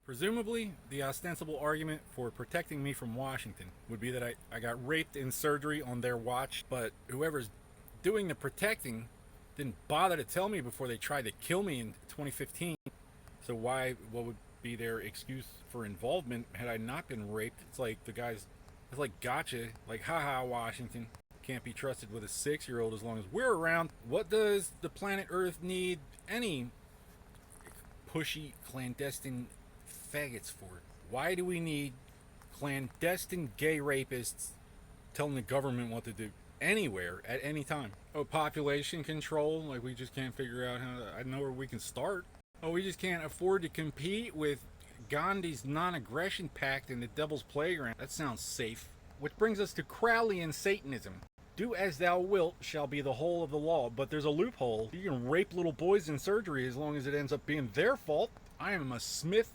Presumably, the ostensible argument for protecting me from Washington would be that I got raped in surgery on their watch, but whoever's doing the protecting didn't bother to tell me before they tried to kill me in 2015. So what would be their excuse for involvement had I not been raped? It's like it's like gotcha, like haha, Washington. Can't be trusted with a 6-year-old as long as we're around. What does the planet Earth need any pushy, clandestine faggots for? Why do we need clandestine gay rapists telling the government what to do anywhere at any time? Oh, population control, like we just can't figure out I know where we can start. Oh, we just can't afford to compete with Gandhi's non-aggression pact in the Devil's Playground. That sounds safe. Which brings us to Crowley and Satanism. Do as thou wilt shall be the whole of the law, but there's a loophole. You can rape little boys in surgery as long as it ends up being their fault. I am a Smith,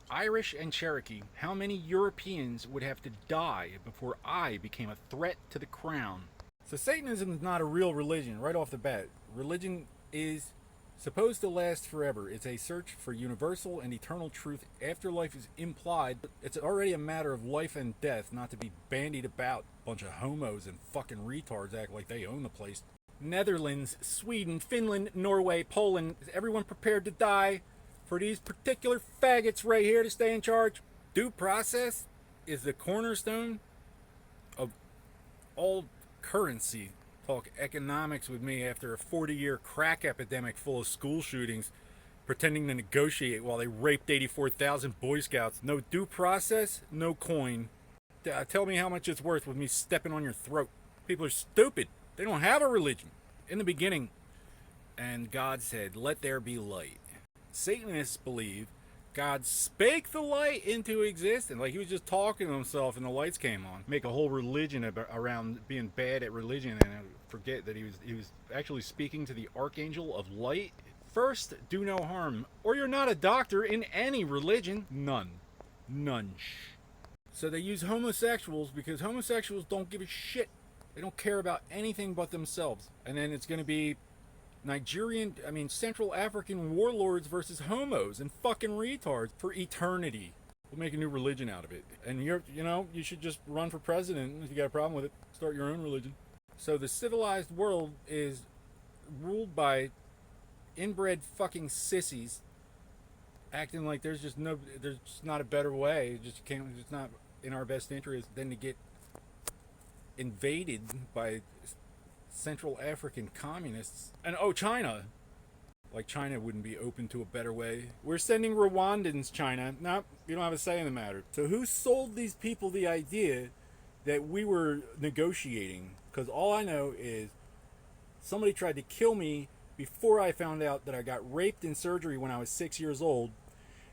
Irish, and Cherokee. How many Europeans would have to die before I became a threat to the crown? So Satanism is not a real religion right off the bat. Religion is supposed to last forever. It's a search for universal and eternal truth. Afterlife is implied. It's already a matter of life and death, not to be bandied about. Bunch of homos and fucking retards act like they own the place. Netherlands, Sweden, Finland, Norway, Poland. Is everyone prepared to die for these particular faggots right here to stay in charge? Due process is the cornerstone of all currency. Talk economics with me after a 40-year crack epidemic full of school shootings, pretending to negotiate while they raped 84,000 Boy Scouts. No due process, no coin. Tell me how much it's worth with me stepping on your throat. People are stupid. They don't have a religion. In the beginning, and God said, "Let there be light." Satanists believe God spake the light into existence. Like he was just talking to himself and the lights came on. Make a whole religion around being bad at religion and forget that he was actually speaking to the archangel of light. First, do no harm, or you're not a doctor in any religion. None. So they use homosexuals because homosexuals don't give a shit. They don't care about anything but themselves. And then it's going to be Central African warlords versus homos and fucking retards for eternity. We'll make a new religion out of it. And you should just run for president. If you got a problem with it, start your own religion. So the civilized world is ruled by inbred fucking sissies acting like there's just not a better way. It's not in our best interest than to get invaded by Central African communists. And China. Like China wouldn't be open to a better way. We're sending Rwandans, China. Nope, you don't have a say in the matter. So who sold these people the idea that we were negotiating? Because all I know is somebody tried to kill me before I found out that I got raped in surgery when I was 6 years old.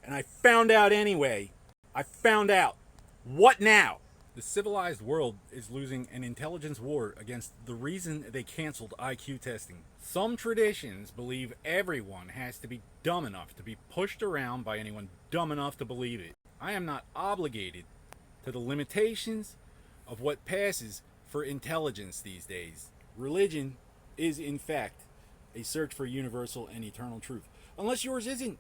And I found out anyway. I found out. What now? The civilized world is losing an intelligence war against the reason they canceled IQ testing. Some traditions believe everyone has to be dumb enough to be pushed around by anyone dumb enough to believe it. I am not obligated to the limitations of what passes for intelligence these days. Religion is, in fact, a search for universal and eternal truth. Unless yours isn't.